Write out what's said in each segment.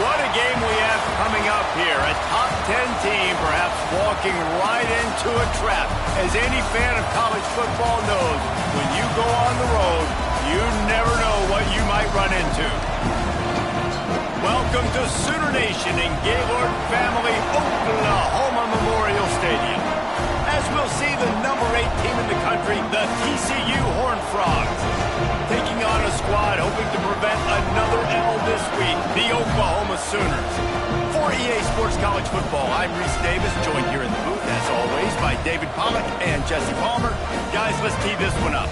What a game we have coming up here. A top 10 team perhaps walking right into a trap. As any fan of college football knows, when you go on the road, you never know what you might run into. Welcome to Sooner Nation in Gaylord Family Oklahoma Memorial Stadium. As we'll see the number 8 team in the country, the TCU Horned Frogs, taking on a squad hoping to prevent another L this week, the Oklahoma Sooners. For EA Sports College Football, I'm Reese Davis, joined here in the booth, as always, by David Pollack and Jesse Palmer. Guys, let's tee this one up.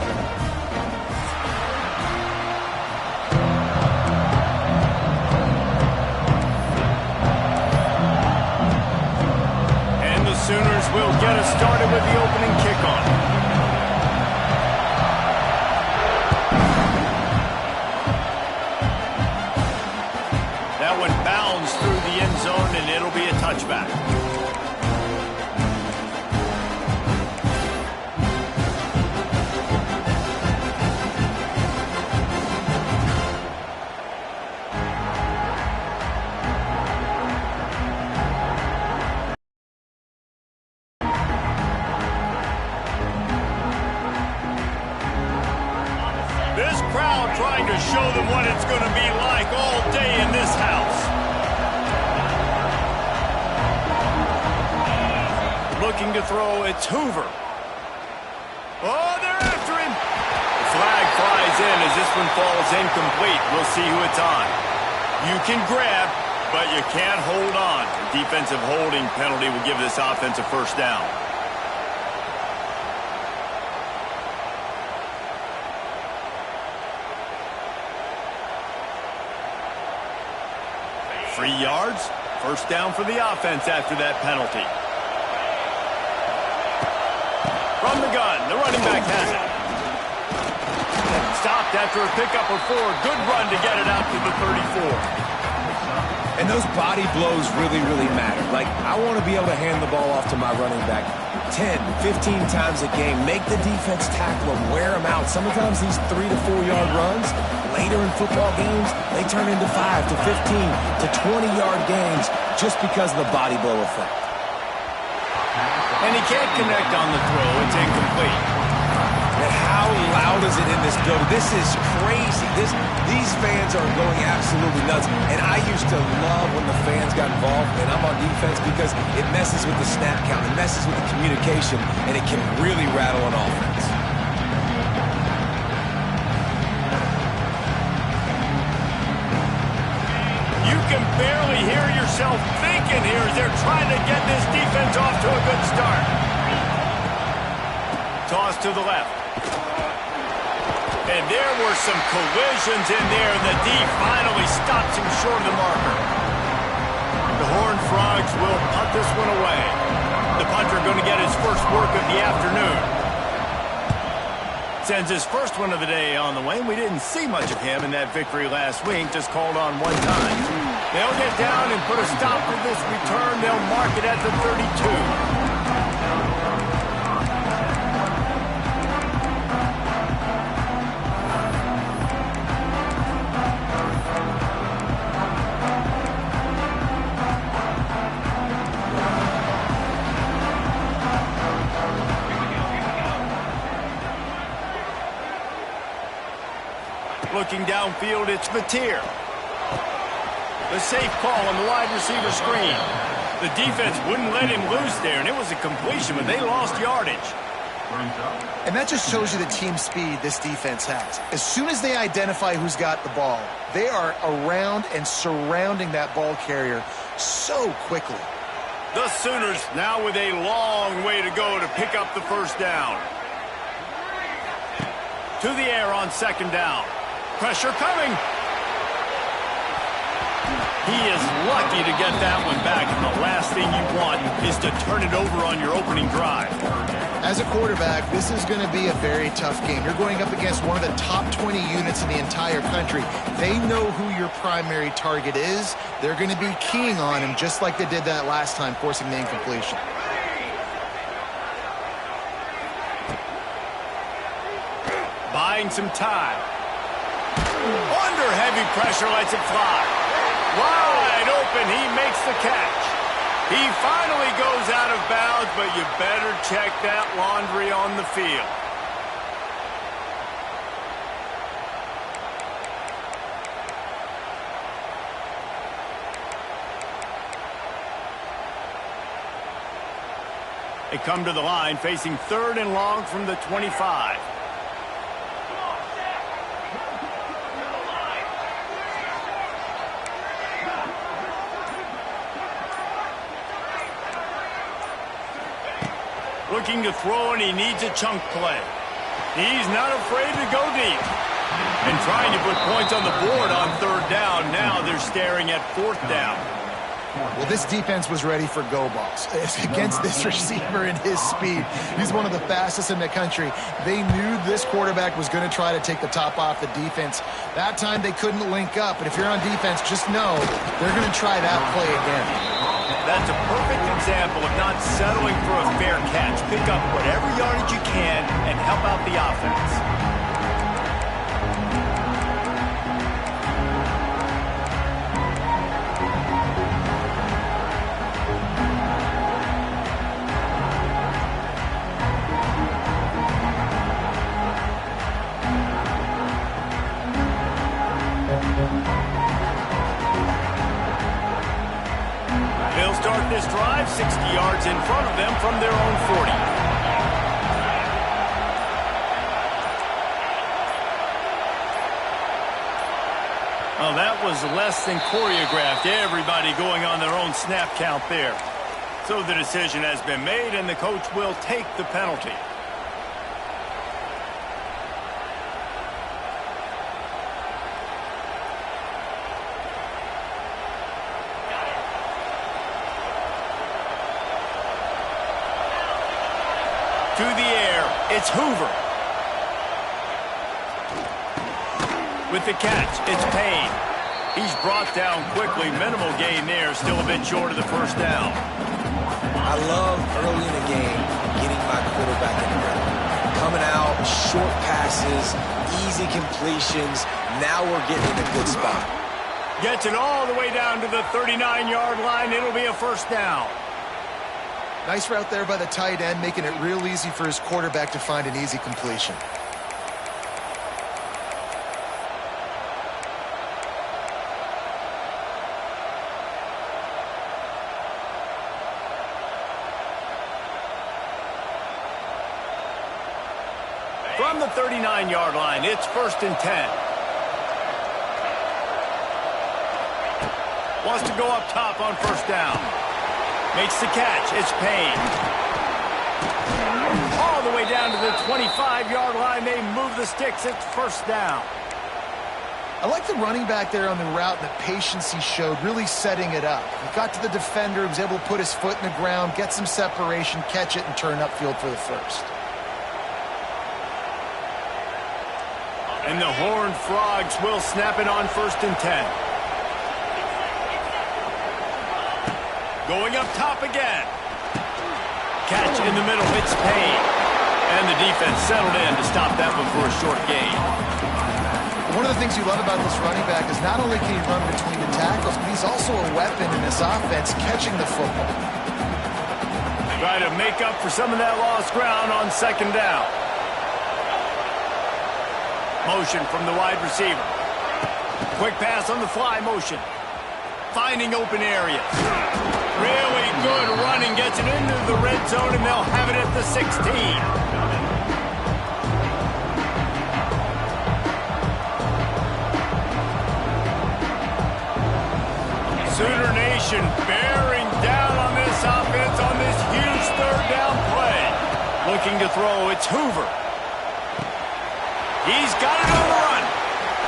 And the Sooners will get us started with the opening kickoff. Zone, and it'll be a touchback. This crowd trying to show them what it's going to be like all day in this house. Looking to throw, it's Hoover. Oh, they're after him. The flag flies in as this one falls incomplete. We'll see who it's on. You can grab, but you can't hold on. A defensive holding penalty will give this offense a first down. Free yards. First down for the offense after that penalty. From the gun, the running back has it. Stopped after a pickup of 4. Good run to get it out to the 34. And those body blows really, really matter. Like, I want to be able to hand the ball off to my running back 10, 15 times a game. Make the defense tackle them, wear them out. Sometimes these 3 to 4 yard runs, later in football games, they turn into 5 to 15 to 20 yard gains just because of the body blow effect. And he can't connect on the throw. It's incomplete. And how loud is it in this building? This is crazy. These fans are going absolutely nuts. And I used to love when the fans got involved, and I'm on defense because it messes with the snap count. It messes with the communication, and it can really rattle an offense. You can barely hear yourself thinking here as they're trying to get this defense off to a good start. Toss to the left. And there were some collisions in there, and the D finally stops him short of the marker. The Horned Frogs will punt this one away. The punter going to get his first work of the afternoon. Sends his first one of the day on the way. We didn't see much of him in that victory last week, just called on one time. They'll get down and put a stop to this return. They'll mark it at the 32. Looking downfield, it's Mateer. The safe call on the wide receiver screen. The defense wouldn't let him loose there, and it was a completion, but they lost yardage. And that just shows you the team speed this defense has. As soon as they identify who's got the ball, they are around and surrounding that ball carrier so quickly. The Sooners now with a long way to go to pick up the first down. To the air on second down. Pressure coming. He is lucky to get that one back, and the last thing you want is to turn it over on your opening drive. As a quarterback, this is going to be a very tough game. You're going up against one of the top 20 units in the entire country. They know who your primary target is. They're going to be keying on him just like they did that last time, forcing the incompletion. Buying some time. Under heavy pressure, lets it fly. Wide open, he makes the catch. He finally goes out of bounds, but you better check that laundry on the field. They come to the line facing 3rd and long from the 25. Looking to throw, and he needs a chunk play. He's not afraid to go deep. And trying to put points on the board on 3rd down. Now they're staring at 4th down. Well, this defense was ready for go balls. Against this receiver and his speed, he's one of the fastest in the country. They knew this quarterback was going to try to take the top off the defense. That time they couldn't link up, but if you're on defense, just know they're going to try that play again. That's a perfect example of not settling for a fair catch. Pick up whatever yardage you can and help out the offense. They'll start this drive 60 yards in front of them from their own 40. Well, that was less than choreographed. Everybody going on their own snap count there. So the decision has been made, and the coach will take the penalty. To the air, it's Hoover. With the catch, it's Payne. He's brought down quickly. Minimal gain there, still a bit short of the 1st down. I love early in the game getting my quarterback in rhythm. Coming out, short passes, easy completions. Now we're getting in a good spot. Gets it all the way down to the 39-yard line. It'll be a 1st down. Nice route there by the tight end, making it real easy for his quarterback to find an easy completion. From the 39-yard line, it's 1st and 10. Wants to go up top on 1st down. Makes the catch. It's Payne. All the way down to the 25-yard line. They move the sticks. It's 1st down. I like the running back there on the route and the patience he showed, really setting it up. He got to the defender, was able to put his foot in the ground, get some separation, catch it, and turn upfield for the 1st. And the Horned Frogs will snap it on 1st and 10. Going up top again. Catch in the middle. It's Payne. And the defense settled in to stop that one for a short gain. One of the things you love about this running back is not only can he run between the tackles, but he's also a weapon in this offense catching the football. Try to make up for some of that lost ground on 2nd down. Motion from the wide receiver. Quick pass on the fly motion. Finding open areas. Really good running. Gets it into the red zone, and they'll have it at the 16. Sooner Nation bearing down on this offense on this huge 3rd down play. Looking to throw. It's Hoover. He's got it on the run.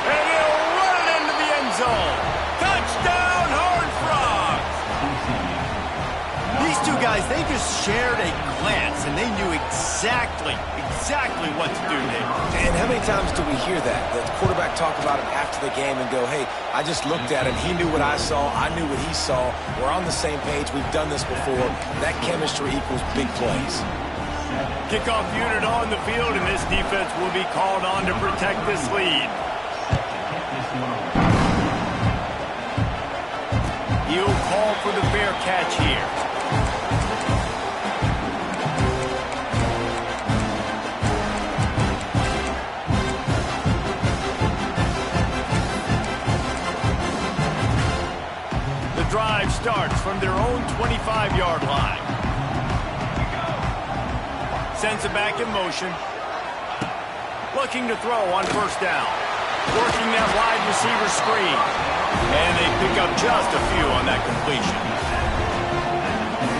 And he'll run it into the end zone. Touchdown, Horned Frogs! These two guys, they just shared a glance, and they knew exactly what to do there. And how many times do we hear that? The quarterback talk about it after the game and go, hey, I just looked at him. He knew what I saw. I knew what he saw. We're on the same page. We've done this before. That chemistry equals big plays. Kickoff unit on the field, and this defense will be called on to protect this lead. He'll call for the fair catch here. The drive starts from their own 25-yard line. Sends it back in motion. Looking to throw on first down. Working that wide receiver screen. And they pick up just a few on that completion.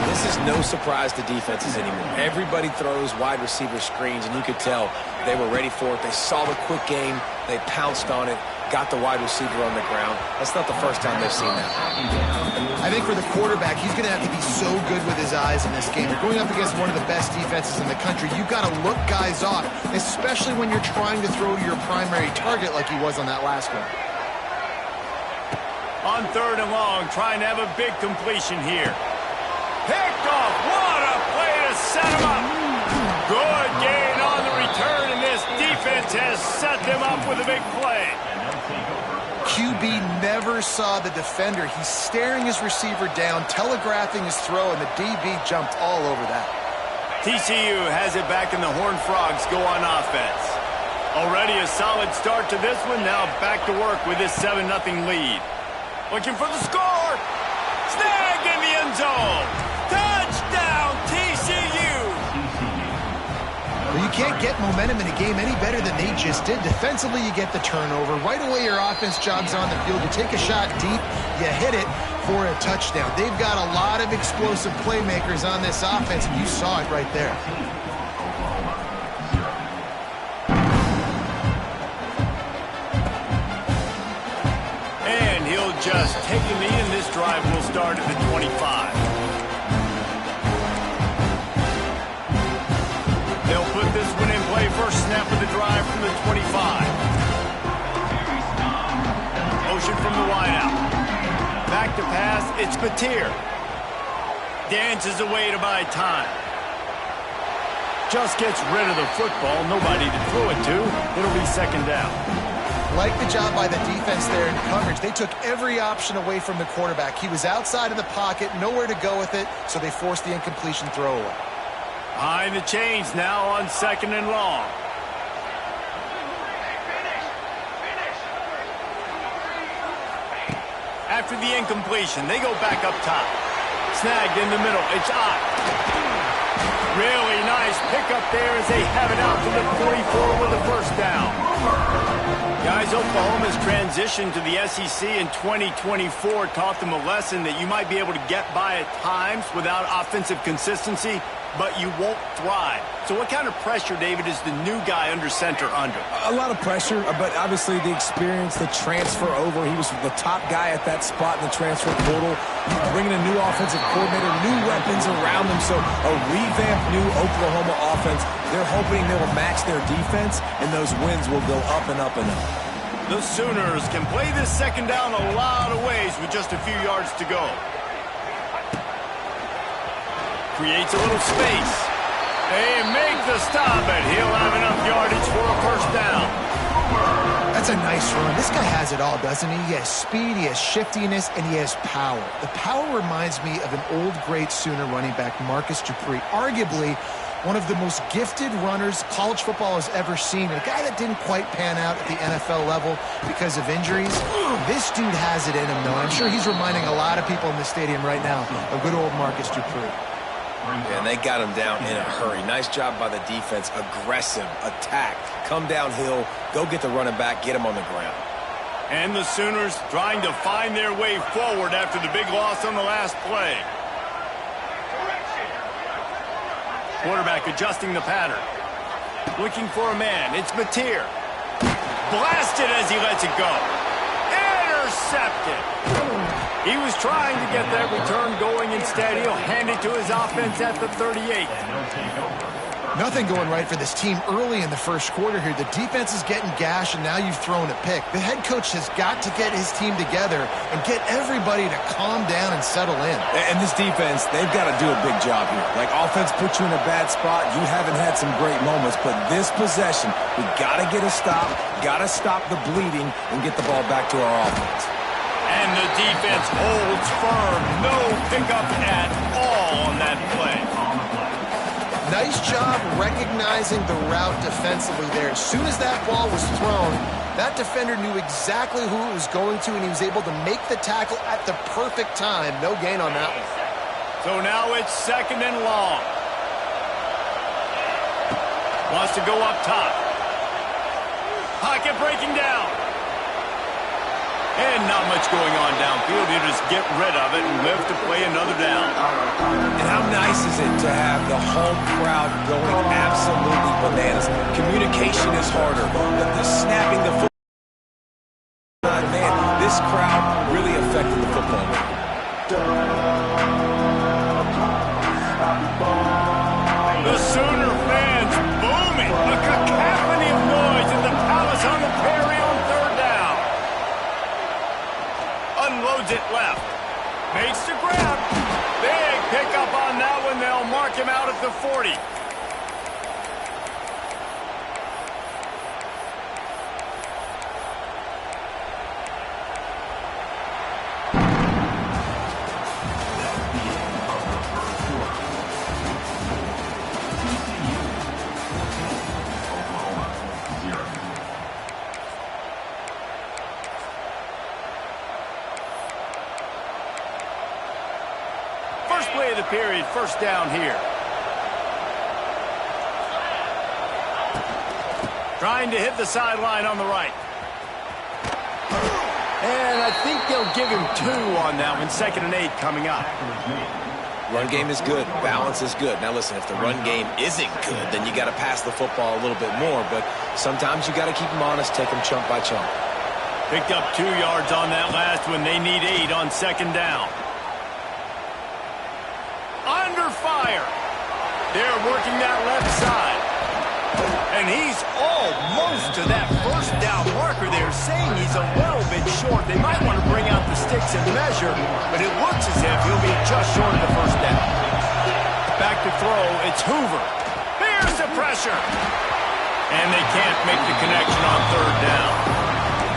This is no surprise to defenses anymore. Everybody throws wide receiver screens, and you could tell they were ready for it. They saw the quick game. They pounced on it, got the wide receiver on the ground. That's not the first time they've seen that. I think for the quarterback, he's going to have to be so good with his eyes in this game. You're going up against one of the best defenses in the country. You've got to look guys off, especially when you're trying to throw to your primary target like he was on that last one. On 3rd and long, trying to have a big completion here. Picked off. What a play to set him up. Good gain on the return, and this defense has set them up with a big play. QB never saw the defender. He's staring his receiver down, telegraphing his throw, and the DB jumped all over that. TCU has it back, and the Horned Frogs go on offense. Already a solid start to this one. Now back to work with this 7-0 lead. Looking for the score. Snagged in the end zone. Touchdown, TCU. Well, you can't get momentum in a game any better than they just did. Defensively, you get the turnover. Right away, your offense jogs on the field. You take a shot deep, you hit it for a touchdown. They've got a lot of explosive playmakers on this offense, and you saw it right there. And he'll just take a knee, and this drive will start at the 25. They'll put this one in play. First snap of the drive from the 25. Motion from the wideout. Back to pass. It's Batir. Dances away to buy time. Just gets rid of the football. Nobody to throw it to. It'll be 2nd down. Like the job by the defense there in coverage. They took every option away from the quarterback. He was outside of the pocket, nowhere to go with it, so they forced the incompletion throw away. Behind the chains now on 2nd and long. After the incompletion, they go back up top. Snagged in the middle. It's Ott. Really nice pickup there as they have it out to the 44 with a first down. Guys, Oklahoma's transition to the SEC in 2024 taught them a lesson that you might be able to get by at times without offensive consistency, but you won't thrive. So what kind of pressure, David, is the new guy under center under? A lot of pressure, but obviously the experience, the transfer over. He was the top guy at that spot in the transfer portal. Bringing a new offensive coordinator, new weapons around him. So a revamped new Oklahoma offense. They're hoping they will match their defense, and those wins will go up and up and up. The Sooners can play this 2nd down a lot of ways with just a few yards to go. Creates a little space. They make the stop, and he'll have enough yardage for a first down. That's a nice run. This guy has it all, doesn't he? He has speed, he has shiftiness, and he has power. The power reminds me of an old, great Sooner running back, Marcus Dupree. Arguably one of the most gifted runners college football has ever seen. And a guy that didn't quite pan out at the NFL level because of injuries. This dude has it in him, though. I'm sure he's reminding a lot of people in the stadium right now of good old Marcus Dupree. And they got him down in a hurry. Nice job by the defense. Aggressive attack. Come downhill. Go get the running back. Get him on the ground. And the Sooners trying to find their way forward after the big loss on the last play. Quarterback adjusting the pattern. Looking for a man. It's Batir. Blasted as he lets it go. Intercepted. He was trying to get that return going. Instead, he'll hand it to his offense at the 38. Nothing going right for this team early in the first quarter here. The defense is getting gashed, and now you've thrown a pick. The head coach has got to get his team together and get everybody to calm down and settle in. And this defense, they've got to do a big job here. Like, offense puts you in a bad spot. You haven't had some great moments, but this possession, we got to get a stop, got to stop the bleeding, and get the ball back to our offense. And the defense holds firm. No pickup at all on that play. Nice job recognizing the route defensively there. As soon as that ball was thrown, that defender knew exactly who it was going to, and he was able to make the tackle at the perfect time. No gain on that one. So now it's 2nd and long. Wants to go up top. Pocket breaking down. And not much going on downfield. You just get rid of it and live to play another down. And how nice is it to have the home crowd going absolutely bananas? Communication is harder. The snapping the football. Man, this crowd really affected the football game. The Sooner fans booming. A cacophony of noise in the Palace on the Prairie on 3rd down. Unloads it left. Makes the grab. Big pickup on that one. They'll mark him out at the 40. Play of the period, 1st down here. Trying to hit the sideline on the right. And I think they'll give him 2 on that one. 2nd and 8 coming up. Run game is good. Balance is good. Now listen, if the run game isn't good, then you got to pass the football a little bit more. But sometimes you got to keep them honest, take them chunk by chunk. Picked up 2 yards on that last one. They need 8 on 2nd down. Under fire. They're working that left side. And he's almost to that 1st down marker there, saying he's a little bit short. They might want to bring out the sticks and measure, but it looks as if he'll be just short of the 1st down. Back to throw, it's Hoover. Here's the pressure. And they can't make the connection on 3rd down.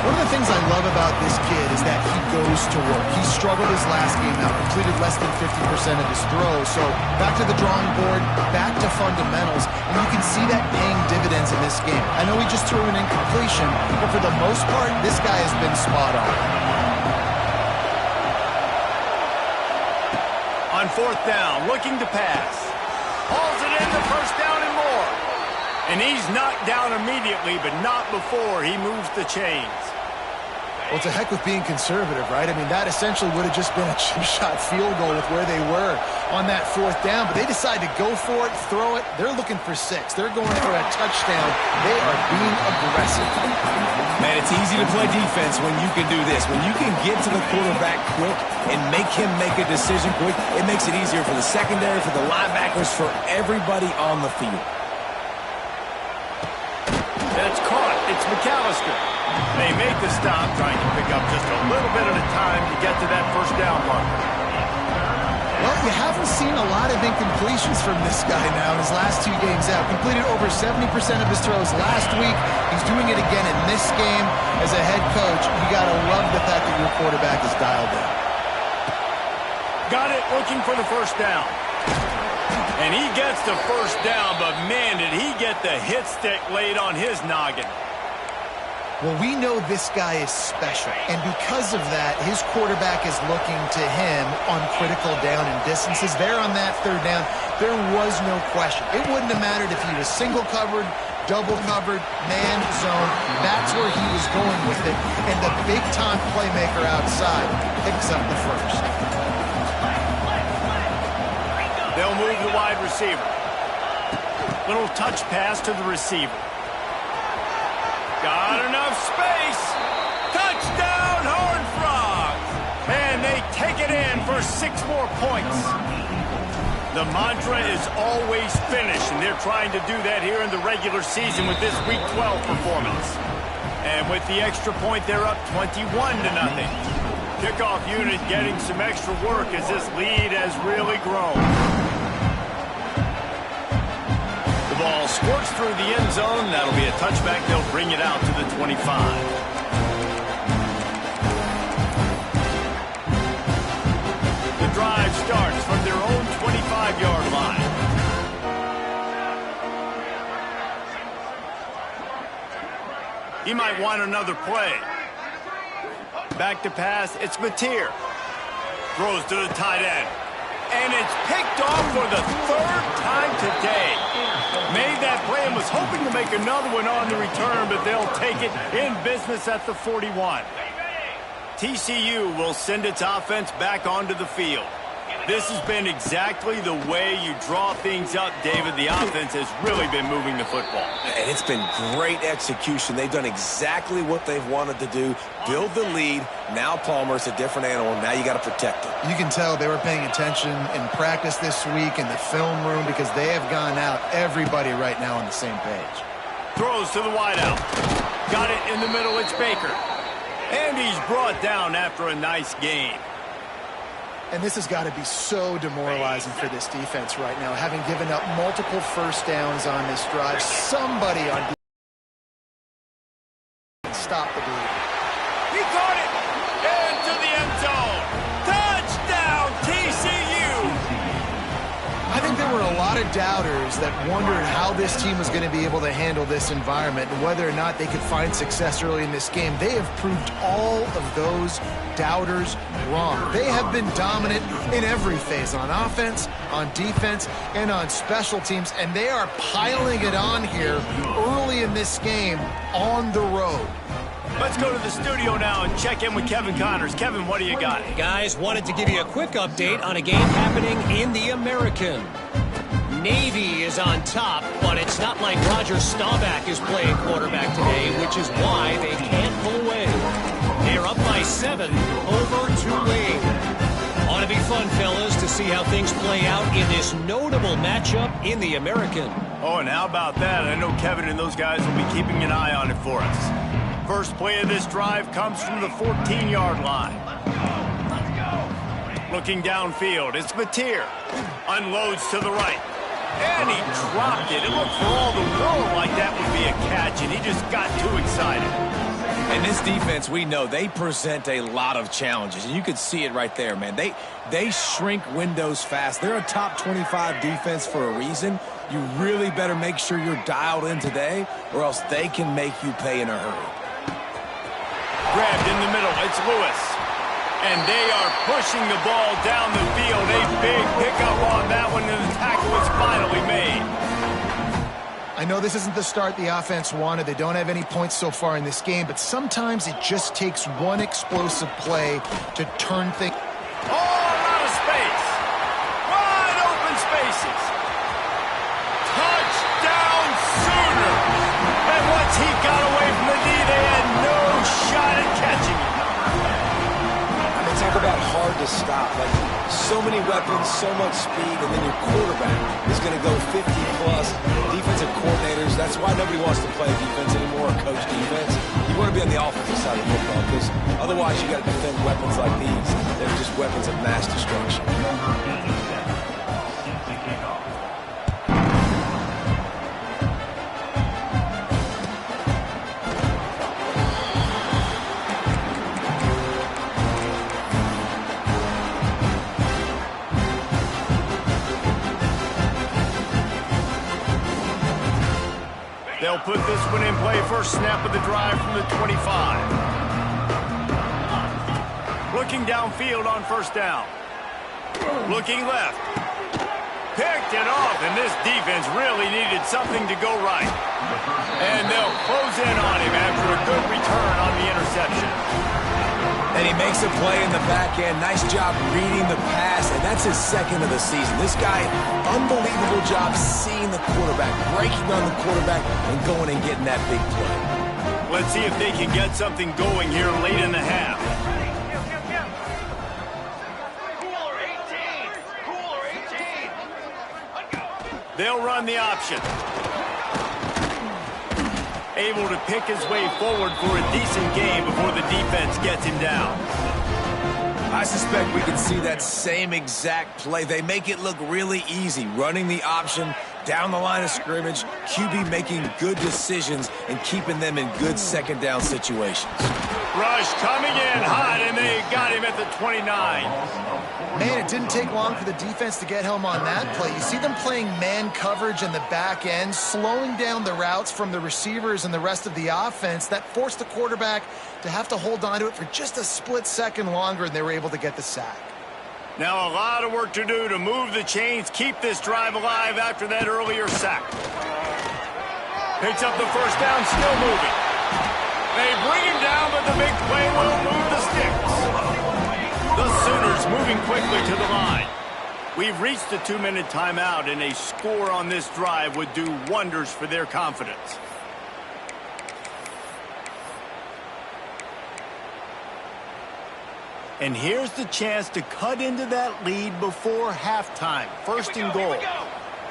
One of the things I love about this kid is that he goes to work. He struggled his last game out, completed less than 50% of his throws. So back to the drawing board, back to fundamentals, and you can see that paying dividends in this game. I know he just threw an incompletion, but for the most part, this guy has been spot on. On 4th down, looking to pass. Hauls it in, the 1st down and more. And he's knocked down immediately, but not before he moves the chains. Well, it's a heck with being conservative, right? I mean, that essentially would have just been a chip shot field goal with where they were on that 4th down, but they decide to go for it, throw it. They're looking for 6. They're going for a touchdown. They are being aggressive. Man, it's easy to play defense when you can do this. When you can get to the quarterback quick and make him make a decision quick, it makes it easier for the secondary, for the linebackers, for everybody on the field. That's caught. It's McAllister. They make the stop, trying to pick up just a little bit at a time to get to that 1st down marker. Well, you haven't seen a lot of incompletions from this guy now in his last 2 games out. Completed over 70% of his throws last week. He's doing it again in this game. As a head coach, you got to love the fact that your quarterback is dialed in. Got it, looking for the 1st down. And he gets the 1st down, but man, did he get the hit stick laid on his noggin. Well, we know this guy is special, and because of that, his quarterback is looking to him on critical down and distances. There on that 3rd down, there was no question. It wouldn't have mattered if he was single covered, double covered, man, zone. That's where he was going with it, and the big-time playmaker outside picks up the 1st. They'll move the wide receiver. Little touch pass to the receiver. Got enough space. Touchdown, Horned Frogs. And they take it in for 6 more points. The mantra is always finish, and they're trying to do that here in the regular season with this Week 12 performance. And with the extra point, they're up 21-0. Kickoff unit getting some extra work as this lead has really grown. The ball squirts through the end zone. That'll be a touchback. They'll bring it out to the 25. drive starts from their own 25-yard line. He might want another play. Back to pass, it's Mateer. Throws to the tight end. And it's picked off for the third time today. Made that play and was hoping to make another one on the return, but they'll take it in business at the 41. TCU will send its offense back onto the field. This has been exactly the way you draw things up, David. The offense has really been moving the football. And it's been great execution. They've done exactly what they've wanted to do. Build the lead. Now Palmer's a different animal. Now you got to protect him. You can tell they were paying attention in practice this week in the film room because they have gone out, everybody right now on the same page. Throws to the wideout. Got it in the middle. It's Baker. And he's brought down after a nice gain. And this has got to be so demoralizing for this defense right now, having given up multiple first downs on this drive. Somebody on defense stop the bleed. He caught it into the end zone. Touchdown, TCU. I think there were a lot of doubters that wondered how this team was going to be able to handle this environment and whether or not they could find success early in this game. They have proved all of those doubters wrong. They have been dominant in every phase, on offense, on defense, and on special teams, and they are piling it on here early in this game on the road. Let's go to the studio now and check in with Kevin Connors. Kevin, what do you got? Guys, wanted to give you a quick update on a game happening in the American. Navy is on top, but it's not like Roger Staubach is playing quarterback today, which is why they can't pull away. They're up by 7 over Tulane. Ought to be fun, fellas, to see how things play out in this notable matchup in the American. Oh, and how about that? I know Kevin and those guys will be keeping an eye on it for us. First play of this drive comes from the 14-yard line. Looking downfield, it's Mateer. Unloads to the right. And he dropped it. It looked for all the world like that would be a catch, and he just got too excited. And this defense, we know, they present a lot of challenges. And you could see it right there, man. They shrink windows fast. They're a top 25 defense for a reason. You really better make sure you're dialed in today, or else they can make you pay in a hurry. Grabbed in the middle, it's Lewis. And they are pushing the ball down the field. A big pickup on that one, and the tackle is finally made. I know this isn't the start the offense wanted. They don't have any points so far in this game, but sometimes it just takes one explosive play to turn things. All out of space. Wide open spaces. Touchdown Sooners. And once he got away from the knee, they had no shot at catching him. Talk about hard to stop. Like, so many weapons, so much speed, and then your quarterback is going to go 50-plus. Defensive coordinators, that's why nobody wants to play defense anymore or coach defense. You want to be on the offensive side of football because otherwise you got to defend weapons like these. They're just weapons of mass destruction. They'll put this one in play. First snap of the drive from the 25. Looking downfield on first down. Looking left. Picked it off, and this defense really needed something to go right. And they'll close in on him after a good return on the interception. And he makes a play in the back end. Nice job reading the pass, and that's his second of the season. This guy, unbelievable job seeing the quarterback, breaking on the quarterback, and going and getting that big play. Let's see if they can get something going here late in the half. They'll run the option. Able to pick his way forward for a decent game before the defense gets him down. I suspect we can see that same exact play. They make it look really easy, running the option down the line of scrimmage, QB making good decisions and keeping them in good second down situations. Rush coming in hot, and they got him at the 29. Man, it didn't take long for the defense to get home on that play. You see them playing man coverage in the back end, slowing down the routes from the receivers and the rest of the offense. That forced the quarterback to have to hold on to it for just a split second longer, and they were able to get the sack. Now a lot of work to do to move the chains, keep this drive alive after that earlier sack. Picks up the first down, still moving. They bring him down, but the big play will move the sticks. The Sooners moving quickly to the line. We've reached the 2-minute timeout, and a score on this drive would do wonders for their confidence. And here's the chance to cut into that lead before halftime. First and goal.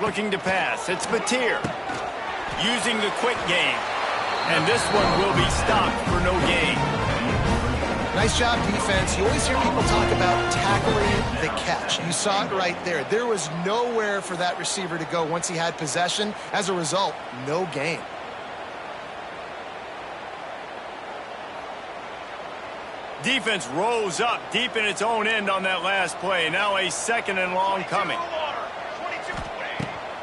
Looking to pass. It's Mateer. Using the quick game. And this one will be stopped for no gain. Nice job, defense. You always hear people talk about tackling the catch. You saw it right there. There was nowhere for that receiver to go once he had possession. As a result, no gain. Defense rose up deep in its own end on that last play. Now a second and long coming.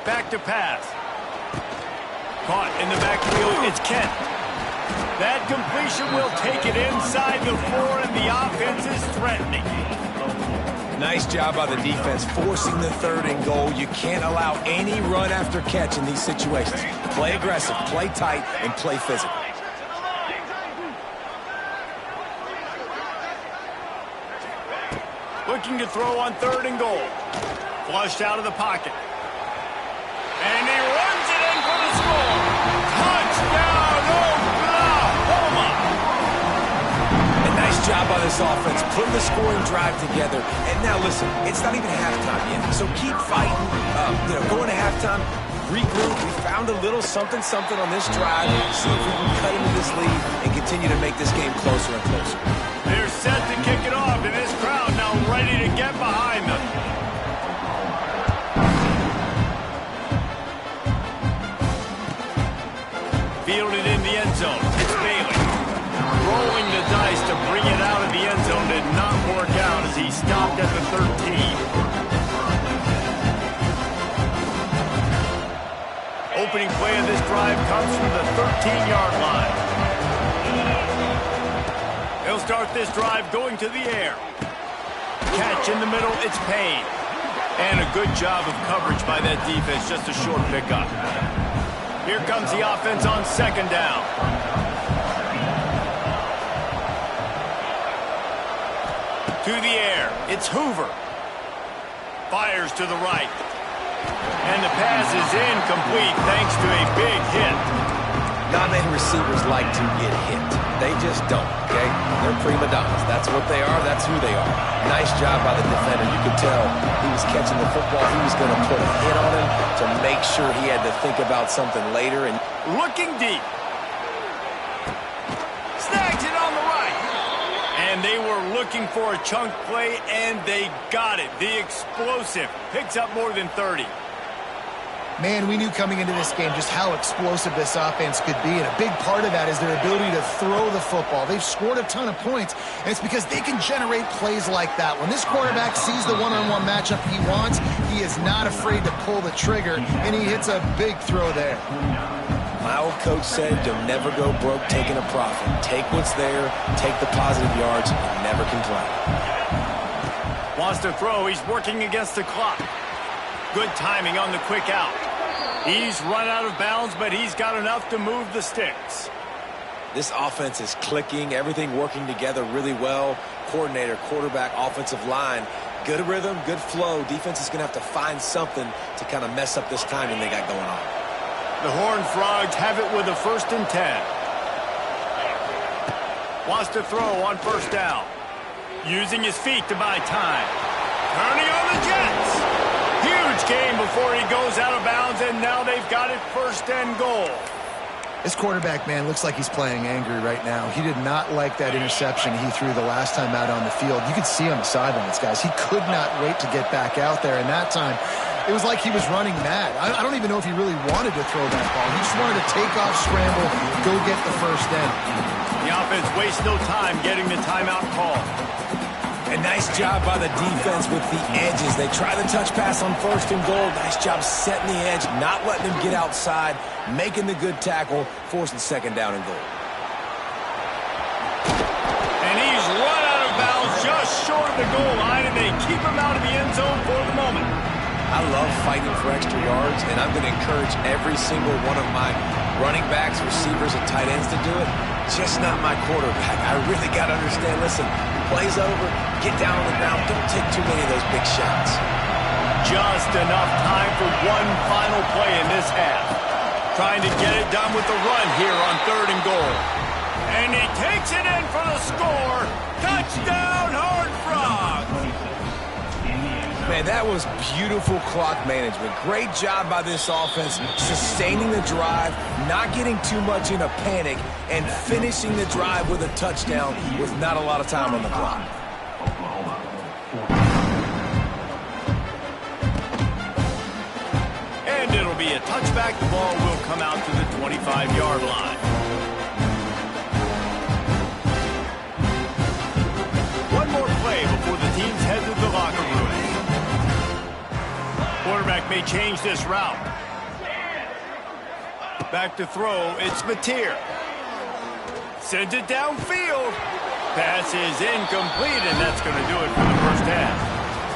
Back to pass. Caught in the backfield, it's Kent. That completion will take it inside the 4, and the offense is threatening. Nice job by the defense forcing the 3rd and goal. You can't allow any run after catch in these situations. Play aggressive, play tight, and play physical. Looking to throw on 3rd and goal. Flushed out of the pocket. And he runs it in for the score. Touchdown, Oklahoma! A nice job by this offense, putting the scoring drive together. And now listen, it's not even halftime yet, so keep fighting. Going to halftime, regroup. We found a little something on this drive. See if we can cut into this lead and continue to make this game closer and closer. They're set to kick it off, and this crowd now ready to get behind them. Fielded in the end zone. It's Bailey. Rolling the dice to bring it out of the end zone did not work out as he stopped at the 13. Opening play of this drive comes from the 13-yard line. They'll start this drive going to the air. Catch in the middle, it's Payne. And a good job of coverage by that defense, just a short pickup. Here comes the offense on 2nd down. To the air, it's Hoover. Fires to the right. And the pass is incomplete thanks to a big hit. Not many receivers like to get hit. They just don't, okay? They're prima donnas. That's what they are. That's who they are. Nice job by the defender. You could tell he was catching the football. He was going to put a hit on him to make sure he had to think about something later. And looking deep. Snagged it on the right. And they were looking for a chunk play, and they got it. The explosive picks up more than 30. Man, we knew coming into this game just how explosive this offense could be, and a big part of that is their ability to throw the football. They've scored a ton of points, and it's because they can generate plays like that. When this quarterback sees the one-on-one matchup he wants, he is not afraid to pull the trigger, and he hits a big throw there. my old coach said, you'll never go broke taking a profit. Take what's there, take the positive yards, and never complain. Wants to throw. He's working against the clock. Good timing on the quick out. He's run out of bounds, but he's got enough to move the sticks. This offense is clicking, everything working together really well. Coordinator, quarterback, offensive line. Good rhythm, good flow. Defense is going to have to find something to kind of mess up this timing they got going on. The Horned Frogs have it with a 1st and 10. Wants to throw on 1st down. Using his feet to buy time. Turning on the Jets. Huge game before he goes out of bounds, and now they've got it 1st and goal. This quarterback, man, looks like he's playing angry right now. He did not like that interception he threw the last time out on the field. You could see on the sidelines, guys. He could not wait to get back out there, and that time it was like he was running mad. I don't even know if he really wanted to throw that ball. He just wanted to take off, scramble, go get the 1st down. The offense wastes no time getting the timeout call. And nice job by the defense with the edges. They try the touch pass on 1st and goal. Nice job setting the edge, not letting him get outside, making the good tackle, forcing 2nd down and goal. And he's run out of bounds just short of the goal line, and they keep him out of the end zone for the moment. I love fighting for extra yards, and I'm going to encourage every single one of my running backs, receivers, and tight ends to do it. Just not my quarterback. I really got to understand, listen, play's over, get down on the ground, don't take too many of those big shots. Just enough time for one final play in this half. Trying to get it done with the run here on 3rd and goal. And he takes it in for the score. Touchdown, Horned Frogs! Man, that was beautiful clock management. Great job by this offense, sustaining the drive, not getting too much in a panic, and finishing the drive with a touchdown with not a lot of time on the clock. And it'll be a touchback. The ball will come out to the 25-yard line. One more play before the teams head to the locker room. Quarterback may change this route. Back to throw, it's Mateer. Sends it downfield. Pass is incomplete, and that's going to do it for the first half.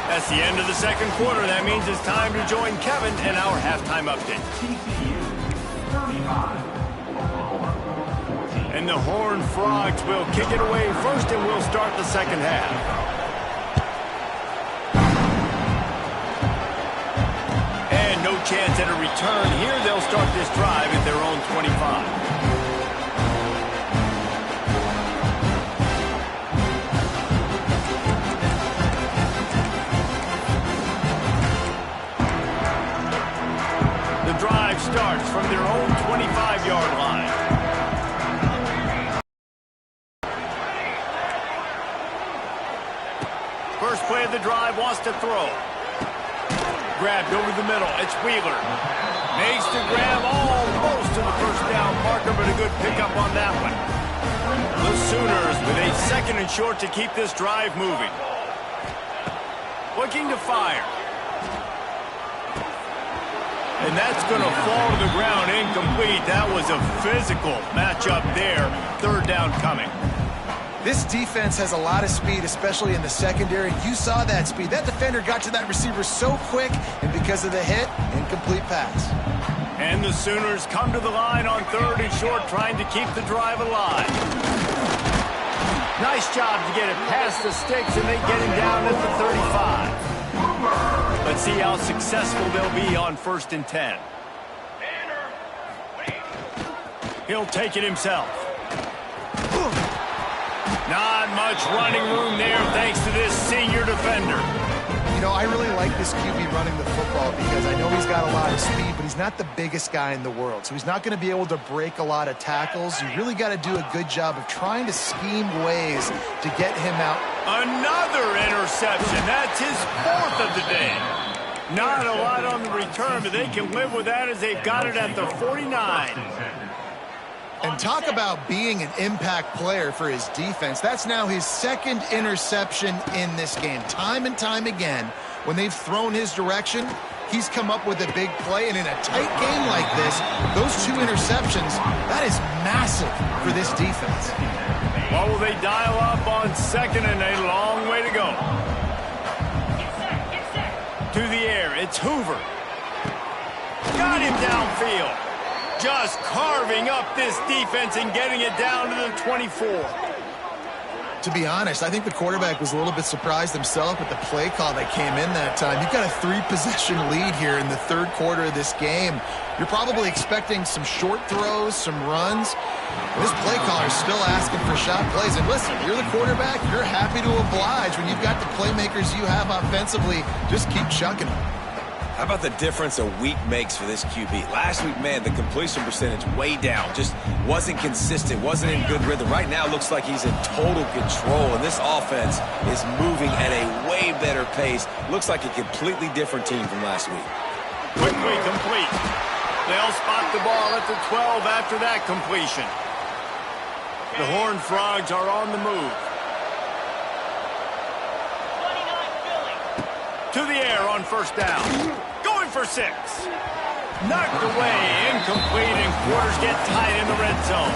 That's the end of the 2nd quarter. That means it's time to join Kevin in our halftime update. And the Horned Frogs will kick it away first, and we'll start the 2nd half. No chance at a return here. They'll start this drive at their own 25. The drive starts from their own 25-yard line. First play of the drive wants to throw. Grabbed over the middle. It's Wheeler. Makes the grab almost to the 1st down marker, but a good pickup on that one. The Sooners with a 2nd and short to keep this drive moving. Looking to fire. And that's going to fall to the ground incomplete. That was a physical matchup there. 3rd down coming. This defense has a lot of speed, especially in the secondary. You saw that speed. That defender got to that receiver so quick, and because of the hit, incomplete pass. And the Sooners come to the line on 3rd and short, trying to keep the drive alive. Nice job to get it past the sticks, and they get him down at the 35. Let's see how successful they'll be on 1st and 10. He'll take it himself. Not much running room there thanks to this senior defender. You know, I really like this QB running the football because I know he's got a lot of speed, but he's not the biggest guy in the world. So he's not going to be able to break a lot of tackles. You really got to do a good job of trying to scheme ways to get him out. Another interception. That's his 4th of the day. Not a lot on the return, but they can live with that as they've got it at the 49. And talk about being an impact player for his defense. That's now his 2nd interception in this game. Time and time again, when they've thrown his direction, he's come up with a big play. And in a tight game like this, those 2 interceptions, that is massive for this defense. What will they dial up on 2nd and a long way to go? To the air, it's Hoover. Got him downfield. Just carving up this defense and getting it down to the 24. To be honest, I think the quarterback was a little bit surprised himself at the play call that came in that time. You've got a 3-possession lead here in the 3rd quarter of this game. You're probably expecting some short throws, some runs. This play caller is still asking for shot plays. And listen, you're the quarterback. You're happy to oblige. When you've got the playmakers you have offensively, just keep chucking them. How about the difference a week makes for this QB? Last week, man, the completion percentage way down. Just wasn't consistent, wasn't in good rhythm. Right now, looks like he's in total control, and this offense is moving at a way better pace. Looks like a completely different team from last week. Quickly complete. They'll spot the ball at the 12 after that completion. The Horned Frogs are on the move. To the air on first down. Going for 6. Knocked away, incomplete, and quarters get tight in the red zone.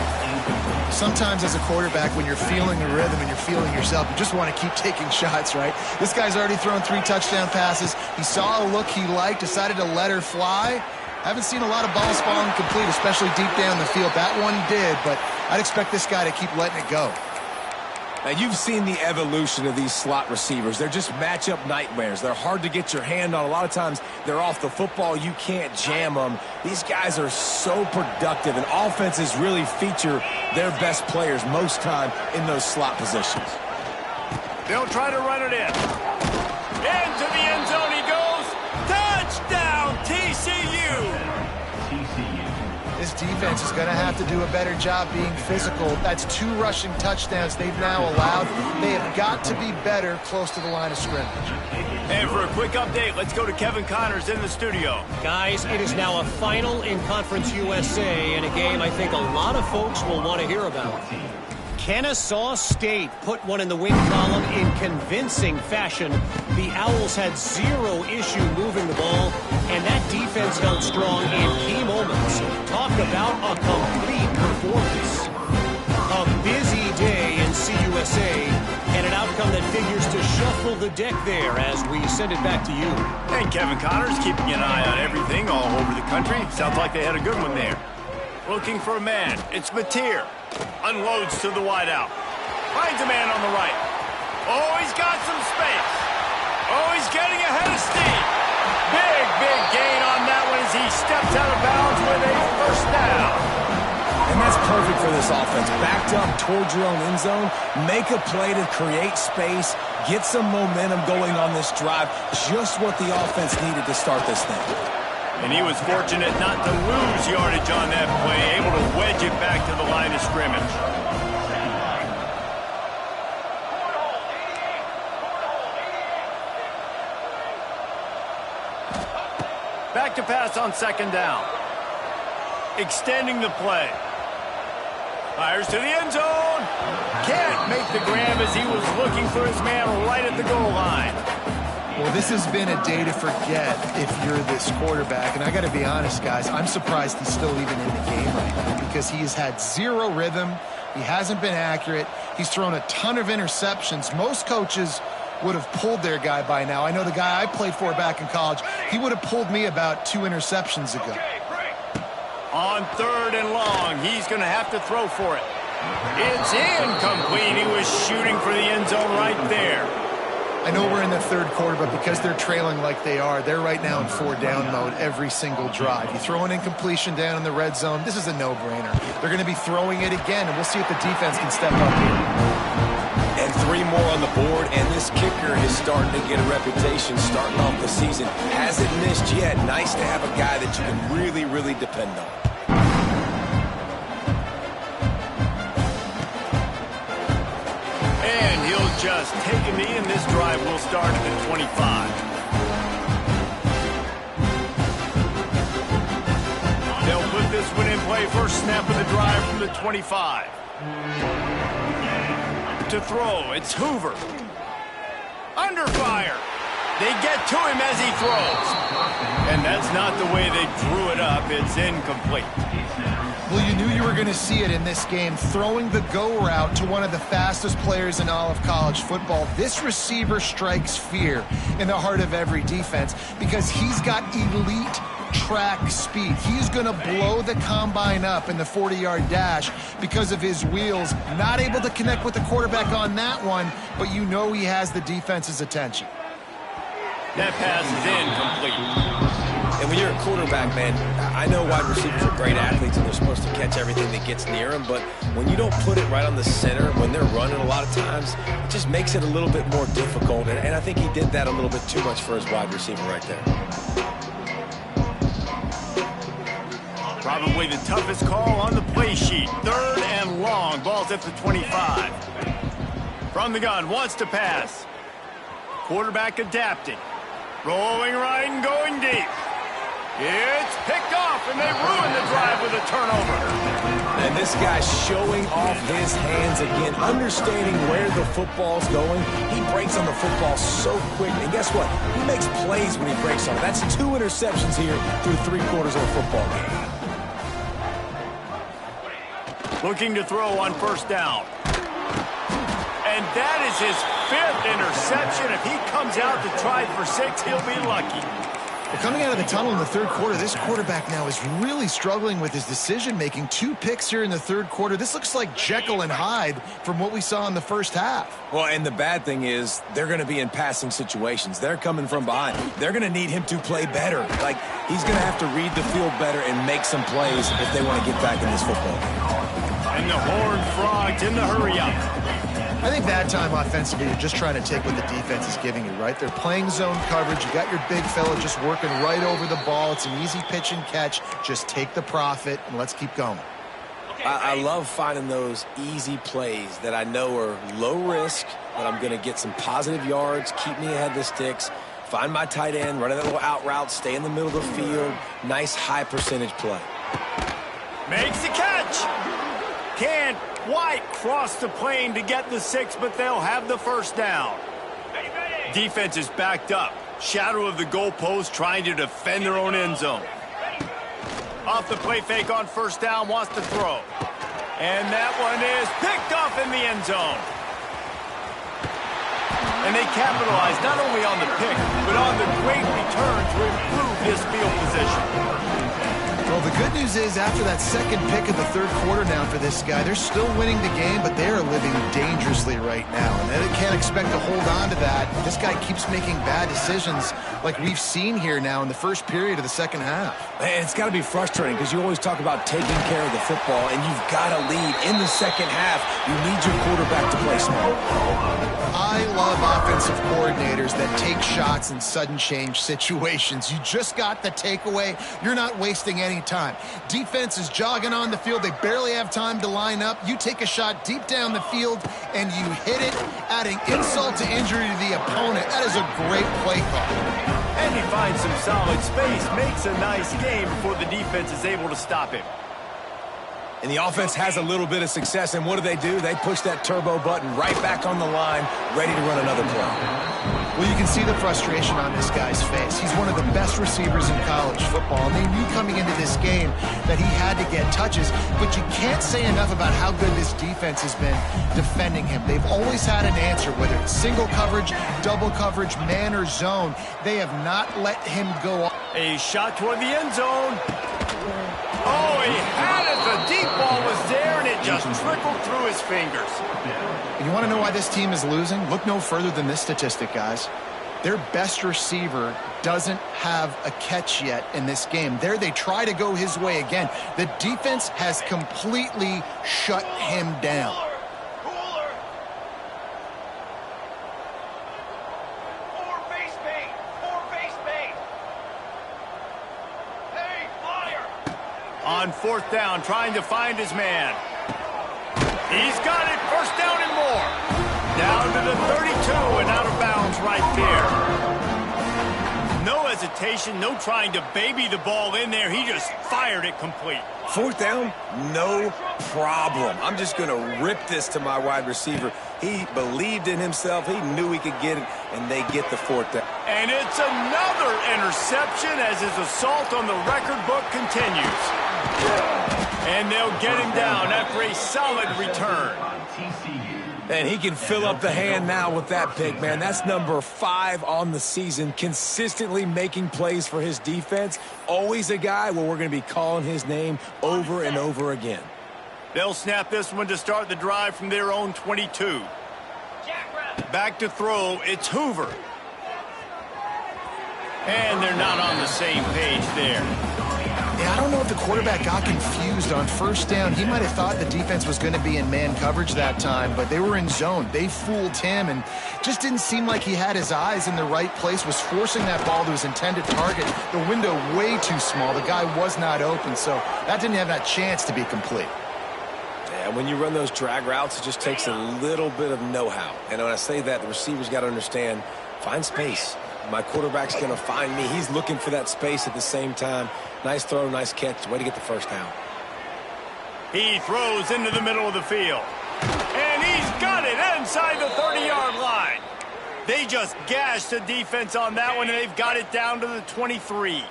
Sometimes as a quarterback, when you're feeling the rhythm and you're feeling yourself, you just want to keep taking shots, right? This guy's already thrown 3 touchdown passes. He saw a look he liked, decided to let her fly. Haven't seen a lot of balls falling complete, especially deep down the field. That one did, but I'd expect this guy to keep letting it go. Now, you've seen the evolution of these slot receivers. They're just matchup nightmares. They're hard to get your hand on. A lot of times, they're off the football. You can't jam them. These guys are so productive, and offenses really feature their best players most time in those slot positions. They'll try to run it in. Into the end zone he goes. Touchdown, TCU! This defense is going to have to do a better job being physical. That's 2 rushing touchdowns they've now allowed. They have got to be better close to the line of scrimmage. And for a quick update, let's go to Kevin Connors in the studio. Guys, it is now a final in Conference USA in a game I think a lot of folks will want to hear about. Kennesaw State put one in the win column in convincing fashion. The Owls had 0 issue moving the ball, and that defense held strong in key moments. Talk about a complete performance. A busy day in CUSA, and an outcome that figures to shuffle the deck there as we send it back to you. And Kevin Connors keeping an eye on everything all over the country. Sounds like they had a good one there. Looking for a man. It's Mateer. Unloads to the wideout. Finds a man on the right. Oh, he's got some space. Oh, he's getting ahead of steam. Big gain on that one as he steps out of bounds with a first down. And that's perfect for this offense. Backed up towards your own end zone, make a play to create space, get some momentum going on this drive. Just what the offense needed to start this thing. And he was fortunate not to lose yardage on that play, able to wedge it back to the line of scrimmage. Back to pass on second down. Extending the play. Fires to the end zone. Can't make the grab as he was looking for his man right at the goal line. Well, this has been a day to forget if you're this quarterback. And I got to be honest, guys, I'm surprised he's still even in the game right now because he has had 0 rhythm. He hasn't been accurate. He's thrown a ton of interceptions. Most coaches would have pulled their guy by now. I know the guy I played for back in college, he would have pulled me about 2 interceptions ago. On 3rd and long, he's going to have to throw for it. It's incomplete. He was shooting for the end zone right there. I know we're in the 3rd quarter, but because they're trailing like they are, they're right now in 4-down mode every single drive. You throw an incompletion down in the red zone, this is a no-brainer. They're going to be throwing it again, and we'll see if the defense can step up here. And 3 more on the board, and this kicker is starting to get a reputation starting off the season. Hasn't missed yet. Nice to have a guy that you can really depend on. And he'll just take a knee, and this drive will start at the 25. They'll put this one in play. First snap of the drive from the 25. To throw, it's Hoover. Under fire. They get to him as he throws. And that's not the way they drew it up. It's incomplete. Well, you knew you were going to see it in this game, throwing the go route to one of the fastest players in all of college football. This receiver strikes fear in the heart of every defense because he's got elite track speed. He's going to blow the combine up in the 40-yard dash because of his wheels. Not able to connect with the quarterback on that one, but you know he has the defense's attention. That pass is incomplete. And when you're a quarterback, man, I know wide receivers are great athletes and they're supposed to catch everything that gets near them, but when you don't put it right on the center, when they're running a lot of times, it just makes it a little bit more difficult. And I think he did that a little bit too much for his wide receiver right there. Probably the toughest call on the play sheet. 3rd and long. Ball's at the 25. From the gun, wants to pass. Quarterback adapting. Rolling right and going deep. It's picked off, and they ruin the drive with a turnover. And this guy's showing off his hands again, understanding where the football's going. He breaks on the football so quick, and guess what? He makes plays when he breaks on it. That's 2 interceptions here through 3 quarters of a football game. Looking to throw on first down. And that is his 5th interception. If he comes out to try for 6, he'll be lucky. Well, coming out of the tunnel in the 3rd quarter, this quarterback now is really struggling with his decision-making. 2 picks here in the 3rd quarter. This looks like Jekyll and Hyde from what we saw in the first half. Well, and the bad thing is they're going to be in passing situations. They're coming from behind. They're going to need him to play better. Like, he's going to have to read the field better and make some plays if they want to get back in this football game. And the Horned Frogs in the hurry-up. I think that time offensively, you're just trying to take what the defense is giving you, right? They're playing zone coverage. You got your big fella just working right over the ball. It's an easy pitch and catch. Just take the profit, and let's keep going. I love finding those easy plays that I know are low risk, but I'm going to get some positive yards, keep me ahead of the sticks, find my tight end, run a little out route, stay in the middle of the field. Nice high percentage play. Makes the catch. Can't quite cross the plane to get the 6, but they'll have the first down. Defense is backed up. Shadow of the goalpost trying to defend their own end zone. Off the play fake on first down, wants to throw. And that one is picked off in the end zone. And they capitalize not only on the pick, but on the great return to improve his field position. Well, the good news is after that 2nd pick of the 3rd quarter now for this guy, they're still winning the game, but they are living dangerously right now. And they can't expect to hold on to that. This guy keeps making bad decisions like we've seen here now in the first period of the 2nd half. And it's got to be frustrating because you always talk about taking care of the football, and you've got to lead in the 2nd half. You need your quarterback to play smart. I love offensive coordinators that take shots in sudden change situations. You just got the takeaway. You're not wasting any time. Defense is jogging on the field. They barely have time to line up. You take a shot deep down the field, and you hit it, adding insult to injury to the opponent. That is a great play call. And he finds some solid space, makes a nice game before the defense is able to stop him. And the offense has a little bit of success, and what do? They push that turbo button right back on the line, ready to run another play. Well, you can see the frustration on this guy's face. He's one of the best receivers in college football, and they knew coming into this game that he had to get touches, but you can't say enough about how good this defense has been defending him. They've always had an answer, whether it's single coverage, double coverage, man or zone. They have not let him go. A shot toward the end zone. Oh, he had it. The deep ball was there, and it just trickled through his fingers. And you want to know why this team is losing? Look no further than this statistic, guys. Their best receiver doesn't have a catch yet in this game. There they try to go his way again. The defense has completely shut him down. On fourth down, trying to find his man. He's got it, first down and more. Down to the 32 and out of bounds right there. No hesitation, no trying to baby the ball in there. He just fired it complete. Fourth down, no problem. I'm just going to rip this to my wide receiver. He believed in himself. He knew he could get it, and they get the fourth down. And it's another interception as his assault on the record book continues. And they'll get him down after a solid return. And he can fill up the hand now with that pick, man. That's number 5 on the season, consistently making plays for his defense. Always a guy where we're going to be calling his name over and over again. They'll snap this one to start the drive from their own 22. Back to throw, it's Hoover. And they're not on the same page there. Yeah, I don't know if the quarterback got confused on first down. He might have thought the defense was going to be in man coverage that time, but they were in zone. They fooled him and just didn't seem like he had his eyes in the right place, was forcing that ball to his intended target. The window way too small. The guy was not open, so that didn't have that chance to be complete. Yeah, when you run those drag routes, it just takes a little bit of know-how. And when I say that, the receiver's got to understand, find space. My quarterback's going to find me. He's looking for that space at the same time. Nice throw, nice catch. Way to get the first down. He throws into the middle of the field. And he's got it inside the 30-yard line. They just gashed the defense on that one, and they've got it down to the 23.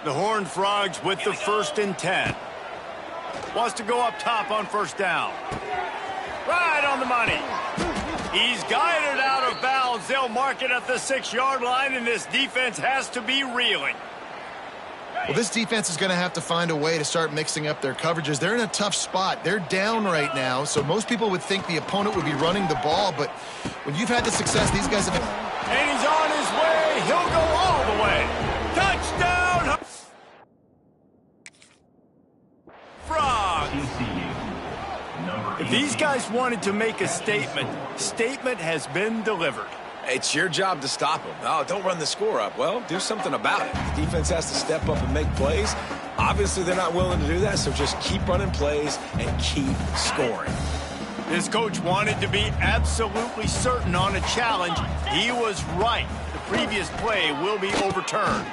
The Horned Frogs with the 1st and 10. Wants to go up top on 1st down. Right on the money. He's guided out of bounds. They'll mark it at the 6-yard line, and this defense has to be reeling. Well, this defense is going to have to find a way to start mixing up their coverages. They're in a tough spot. They're down right now, so most people would think the opponent would be running the ball, but when you've had the success these guys have been... And he's on his way. He'll go all the way. Touchdown! Frogs. If these guys wanted to make a statement has been delivered. It's your job to stop them. Oh, don't run the score up. Well, do something about it. The defense has to step up and make plays. Obviously, they're not willing to do that, so just keep running plays and keep scoring. This coach wanted to be absolutely certain on a challenge. He was right. The previous play will be overturned.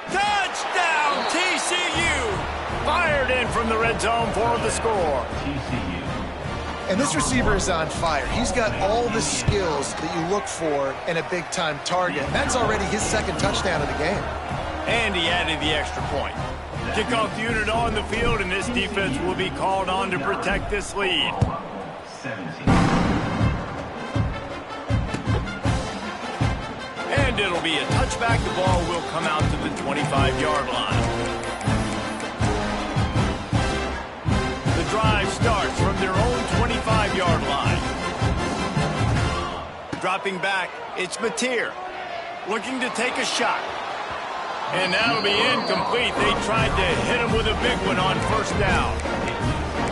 Touchdown, TCU! Fired in from the red zone for the score. And this receiver is on fire. He's got all the skills that you look for in a big-time target. And that's already his 2nd touchdown of the game. And he added the extra point. Kickoff unit on the field, and this defense will be called on to protect this lead. And it'll be a touchback. The ball will come out to the 25-yard line. The drive starts from their own 25-yard line. Dropping back, it's Mateer. Looking to take a shot. And that'll be incomplete. They tried to hit him with a big one on 1st down.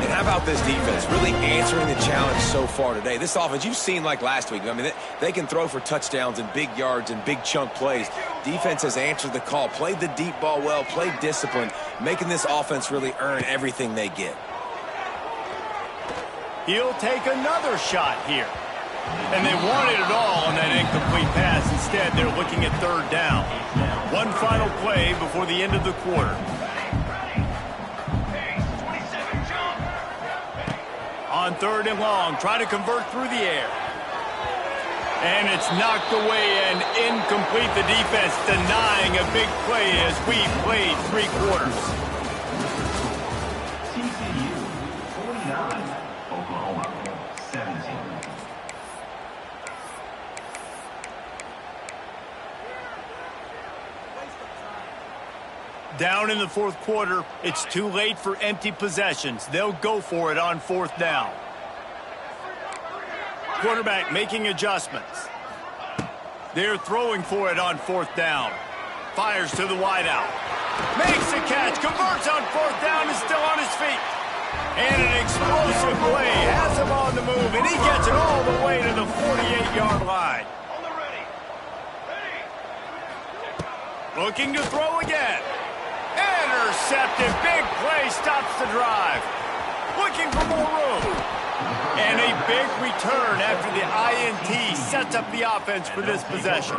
And how about this defense really answering the challenge so far today? This offense, you've seen like last week. I mean, they can throw for touchdowns and big yards and big chunk plays. Defense has answered the call, played the deep ball well, played discipline, making this offense really earn everything they get. He'll take another shot here. And they wanted it all on that incomplete pass. Instead, they're looking at 3rd down. One final play before the end of the quarter. On 3rd and long, try to convert through the air. And it's knocked away and incomplete. The defense denying a big play as we played 3 quarters. Down in the 4th quarter, it's too late for empty possessions. They'll go for it on 4th down. Quarterback making adjustments. They're throwing for it on 4th down. Fires to the wideout. Makes a catch, converts on 4th down, is still on his feet. And an explosive play has him on the move, and he gets it all the way to the 48-yard line. Looking to throw again. Intercepted. Big play stops the drive. Looking for more room. And a big return after the INT sets up the offense for this possession.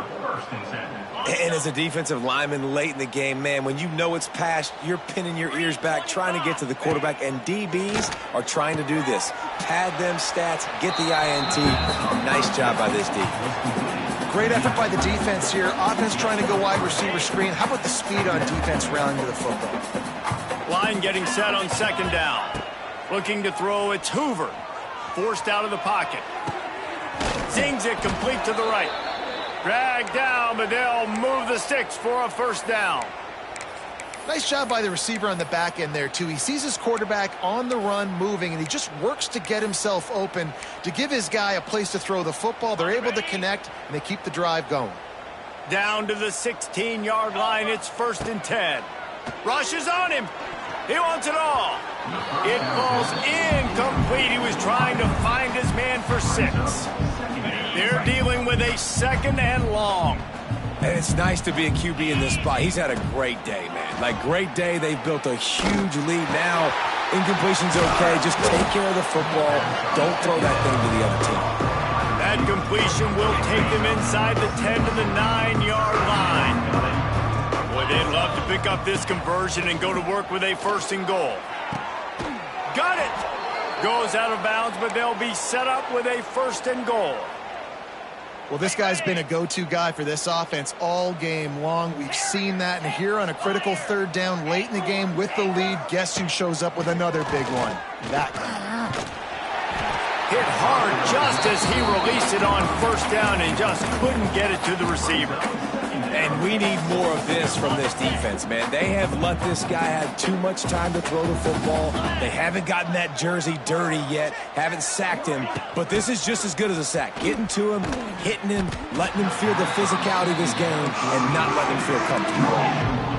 And as a defensive lineman late in the game, man, when you know it's past, you're pinning your ears back, trying to get to the quarterback, and DBs are trying to do this. Pad them stats, get the INT. Nice job by this defense. Great effort by the defense here. Offense trying to go wide receiver screen. How about the speed on defense rallying to the football? Line getting set on 2nd down. Looking to throw, it's Hoover. Forced out of the pocket. Zings it complete to the right. Dragged down, but they'll move the sticks for a 1st down. Nice job by the receiver on the back end there, too. He sees his quarterback on the run moving, and he just works to get himself open to give his guy a place to throw the football. They're able to connect, and they keep the drive going. Down to the 16-yard line, it's 1st and 10. Rushes on him. He wants it all. It falls incomplete. He was trying to find his man for 6. They're dealing with a 2nd and long. And it's nice to be a QB in this spot. He's had a great day, man. Like, great day. They've built a huge lead now. Incompletion's okay. Just take care of the football. Don't throw that thing to the other team. That completion will take them inside the 10 to the 9-yard line. Boy, they'd love to pick up this conversion and go to work with a 1st and goal. got it. Goes out of bounds, but they'll be set up with a 1st and goal. Well, this guy's been a go-to guy for this offense all game long. We've seen that, and here on a critical 3rd down late in the game with the lead, guess who shows up with another big one? That guy. Hit hard just as he released it on 1st down and just couldn't get it to the receiver. And we need more of this from this defense, man. They have let this guy have too much time to throw the football. They haven't gotten that jersey dirty yet, haven't sacked him. But this is just as good as a sack. Getting to him, hitting him, letting him feel the physicality of this game, and not letting him feel comfortable.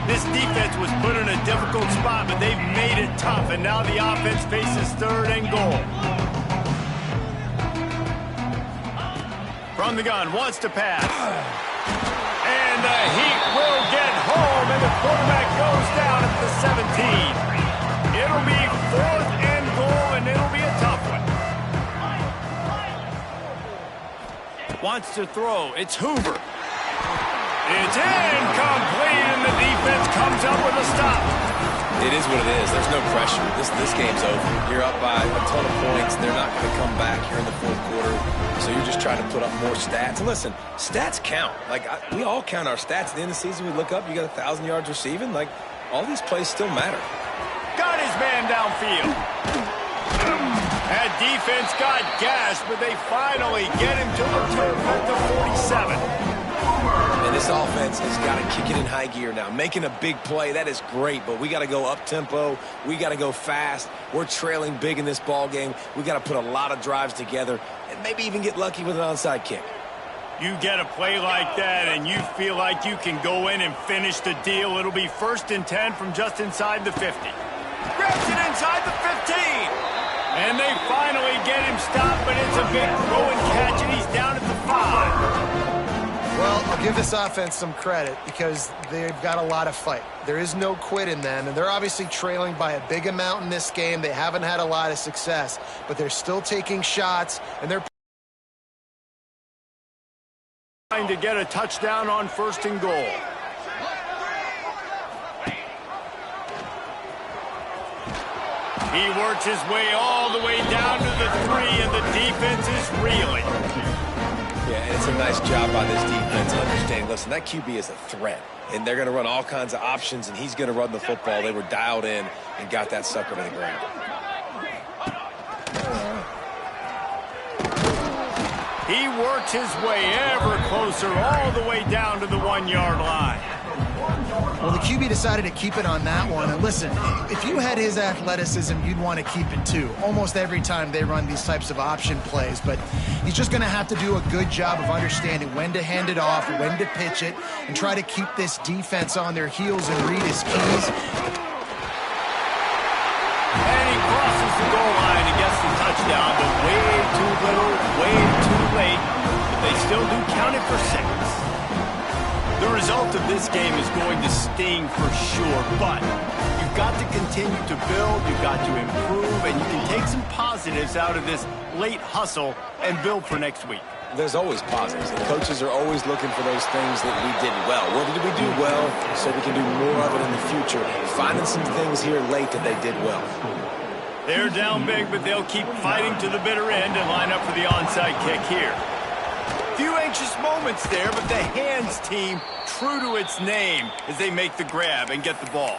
This defense was put in a difficult spot, but they've made it tough, and now the offense faces 3rd and goal. From the gun, wants to pass. And the Heat will get home, and the quarterback goes down at the 17. It'll be 4th and goal, and it'll be a tough one. Wants to throw. It's Hoover. It's incomplete, and the defense comes up with a stop. It is what it is. There's no pressure. This game's over. You're up by a ton of points. They're not going to come back here in the 4th quarter. So you're just trying to put up more stats. And listen, stats count. We all count our stats. At the end of the season, we look up, you got 1,000 yards receiving. All these plays still matter. Got his man downfield. That defense got gashed, but they finally get him to return at the 47. And this offense has got to kick it in high gear now. Making a big play, that is great, but we got to go up-tempo. We got to go fast. We're trailing big in this ball game. We got to put a lot of drives together and maybe even get lucky with an onside kick. You get a play like that, and you feel like you can go in and finish the deal. It'll be 1st and 10 from just inside the 50. Grabs it inside the 15. And they finally get him stopped, but it's a big throw and catch, and he's down at the 5. Well, I'll give this offense some credit because they've got a lot of fight. There is no quit in them, and they're obviously trailing by a big amount in this game. They haven't had a lot of success, but they're still taking shots, and they're trying to get a touchdown on 1st and goal. He works his way all the way down to the 3, and the defense is reeling. Yeah, and it's a nice job by this defense understanding, listen, that QB is a threat, and they're going to run all kinds of options, and he's going to run the football. They were dialed in and got that sucker to the ground. He works his way ever closer all the way down to the 1-yard line. Well, the QB decided to keep it on that one. And listen, if you had his athleticism, you'd want to keep it too. Almost every time they run these types of option plays. But he's just going to have to do a good job of understanding when to hand it off, when to pitch it, and try to keep this defense on their heels and read his keys. And he crosses the goal line and gets the touchdown, but way too little, way too late. But they still do count it for 6. The result of this game is going to sting for sure, but you've got to continue to build, you've got to improve, and you can take some positives out of this late hustle and build for next week. There's always positives, and coaches are always looking for those things that we did well. What did we do well so we can do more of it in the future? Finding some things here late that they did well. They're down big, but they'll keep fighting to the bitter end and line up for the onside kick here. Few anxious moments there, but the hands team true to its name as they make the grab and get the ball.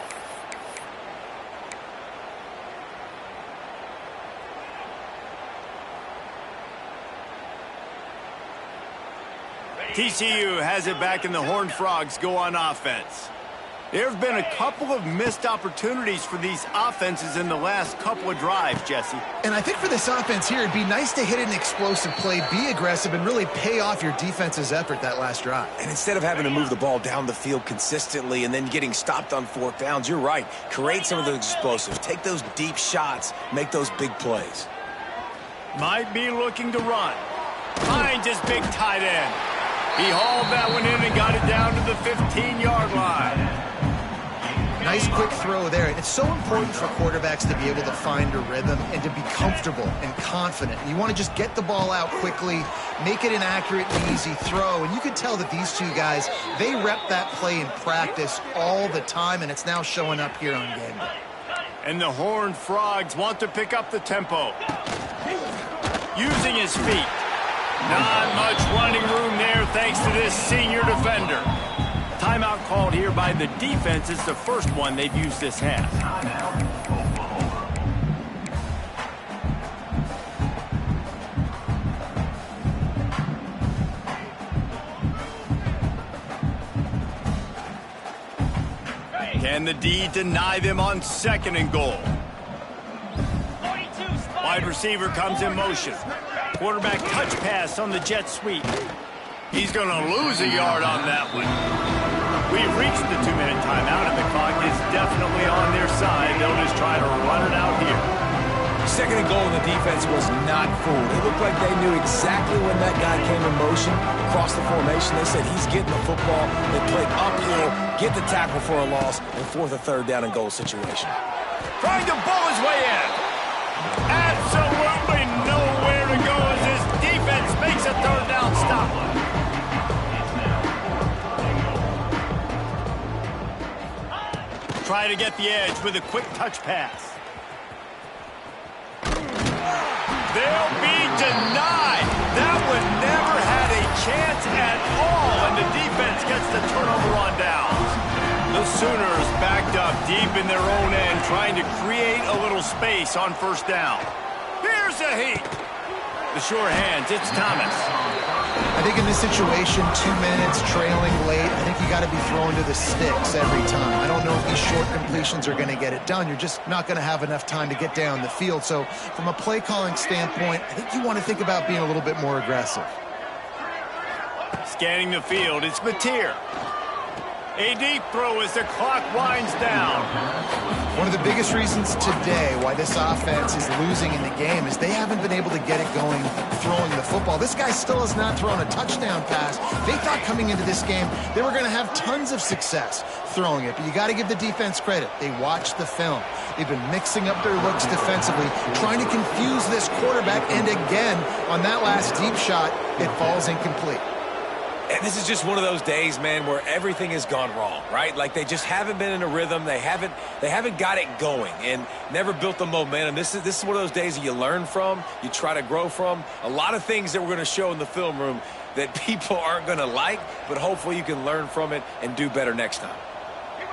TCU has it back, and the Horned Frogs go on offense. There have been a couple of missed opportunities for these offenses in the last couple of drives, Jesse. And I think for this offense here, it'd be nice to hit an explosive play, be aggressive, and really pay off your defense's effort that last drive. And instead of having to move the ball down the field consistently and then getting stopped on 4th downs, you're right. Create some of those explosives. Take those deep shots. Make those big plays. Might be looking to run. Finds his big tight end. He hauled that one in and got it down to the 15-yard line. Nice quick throw there. It's so important for quarterbacks to be able to find a rhythm and to be comfortable and confident. You want to just get the ball out quickly, make it an accurate and easy throw. And you can tell that these two guys, they rep that play in practice all the time, and it's now showing up here on game day. And the Horned Frogs want to pick up the tempo. Using his feet. Not much running room there thanks to this senior defender. Timeout called here by the defense. It's the first one they've used this half. Can the D deny them on 2nd and goal? Wide receiver comes in motion. Quarterback touch pass on the jet sweep. He's going to lose a yard on that one. We've reached the 2-minute timeout, and the clock is definitely on their side. They'll just try to run it out here. 2nd and goal, and the defense was not fooled. It looked like they knew exactly when that guy came in motion across the formation. They said he's getting the football. They played uphill, get the tackle for a loss, and 4th or 3rd down and goal situation. Trying to bull his way in. Absolutely nowhere to go as this defense makes a 3rd down stop. Try to get the edge with a quick touch pass. They'll be denied. That one never had a chance at all, and the defense gets the turnover on downs. The Sooners backed up deep in their own end, trying to create a little space on 1st down. Here's a heat. The sure hands, it's Thomas. I think in this situation, 2 minutes, trailing late, I think you got to be throwing to the sticks every time. I don't know if these short completions are going to get it done. You're just not going to have enough time to get down the field. So from a play calling standpoint, I think you want to think about being a little bit more aggressive. Scanning the field, it's Mateer. A deep throw as the clock winds down. One of the biggest reasons today why this offense is losing in the game is they haven't been able to get it going throwing the football. This guy still has not thrown a touchdown pass. They thought coming into this game they were going to have tons of success throwing it, but you got to give the defense credit. They watched the film. They've been mixing up their looks defensively, trying to confuse this quarterback, and again, on that last deep shot, it falls incomplete. And this is just one of those days, man, where everything has gone wrong, right? Like they just haven't been in a rhythm. They haven't got it going and never built the momentum. This is one of those days that you learn from, you try to grow from. A lot of things that we're going to show in the film room that people aren't going to like, but hopefully you can learn from it and do better next time.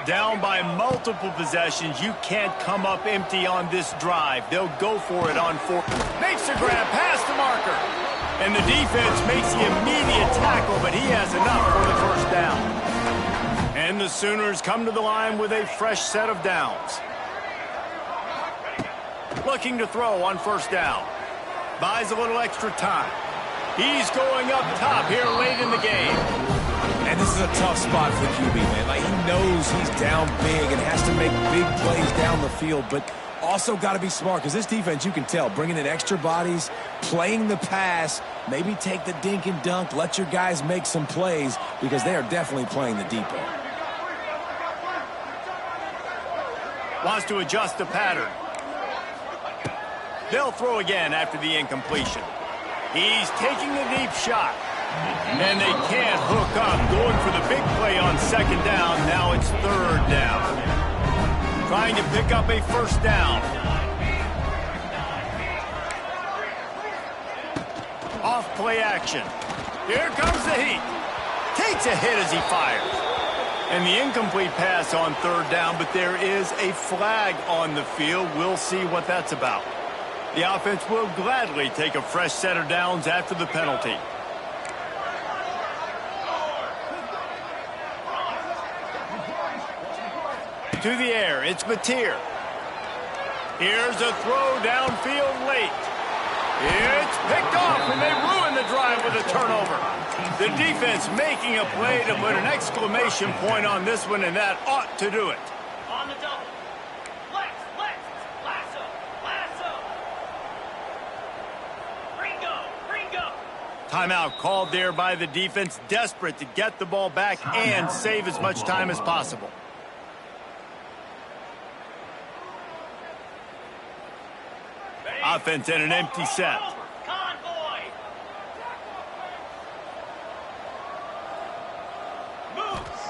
Down by multiple possessions, you can't come up empty on this drive. They'll go for it on 4th. Makes the grab past the marker. And the defense makes the immediate tackle, but he has enough for the 1st down. And the Sooners come to the line with a fresh set of downs. Looking to throw on 1st down. Buys a little extra time. He's going up top here late in the game. And this is a tough spot for QB, man. Like, he knows he's down big and has to make big plays down the field, but also got to be smart because this defense, you can tell, bringing in extra bodies, playing the pass, maybe take the dink and dunk, let your guys make some plays because they are definitely playing the deep ball. Wants to adjust the pattern. They'll throw again after the incompletion. He's taking the deep shot. And they can't hook up. Going for the big play on 2nd down. Now it's 3rd down. Trying to pick up a 1st down. Off play action. Here comes the heat. Takes a hit as he fires. And the incomplete pass on 3rd down, but there is a flag on the field. We'll see what that's about. The offense will gladly take a fresh set of downs after the penalty. To the air, it's Mateer. Here's a throw downfield late. It's picked off, and they ruin the drive with a turnover. The defense making a play to put an exclamation point on this one, and that ought to do it. On the double. Flex, lasso. Ringo. Timeout called there by the defense, desperate to get the ball back and save as much time as possible. Offense in an empty set. Convoy. Moves.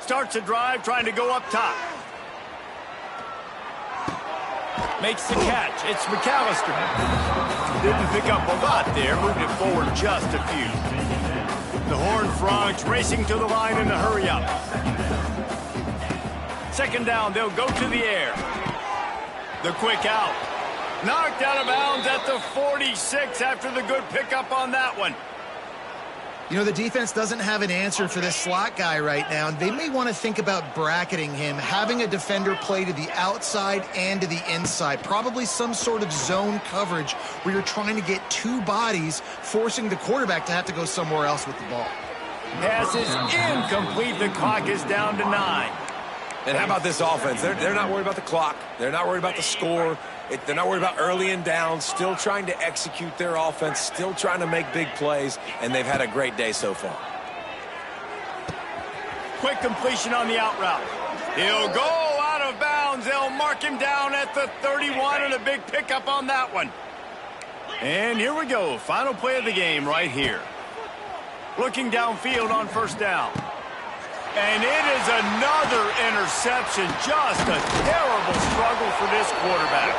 Starts a drive trying to go up top. Makes the catch. It's McAllister. Didn't pick up a lot there. Moved it forward just a few. The Horned Frogs racing to the line in a hurry up. Second down, they'll go to the air. The quick out. Knocked out of bounds at the 46 after the good pickup on that one. You know, the defense doesn't have an answer for this slot guy right now, and they may want to think about bracketing him, having a defender play to the outside and to the inside, probably some sort of zone coverage where you're trying to get two bodies, forcing the quarterback to have to go somewhere else with the ball. Pass is incomplete. The clock is down to 9. And how about this offense? They're not worried about the clock. They're not worried about the score. They're not worried about early and down. Still trying to execute their offense. Still trying to make big plays. And they've had a great day so far. Quick completion on the out route. He'll go out of bounds. They'll mark him down at the 31 and a big pickup on that one. And here we go. Final play of the game right here. Looking downfield on first down. And it is another interception. Just a terrible struggle for this quarterback.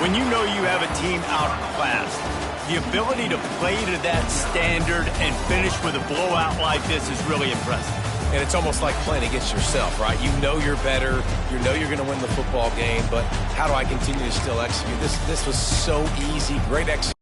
When you know you have a team outclassed, the ability to play to that standard and finish with a blowout like this is really impressive. And it's almost like playing against yourself, right? You know you're better. You know you're going to win the football game. But how do I continue to still execute? This was so easy. Great execution.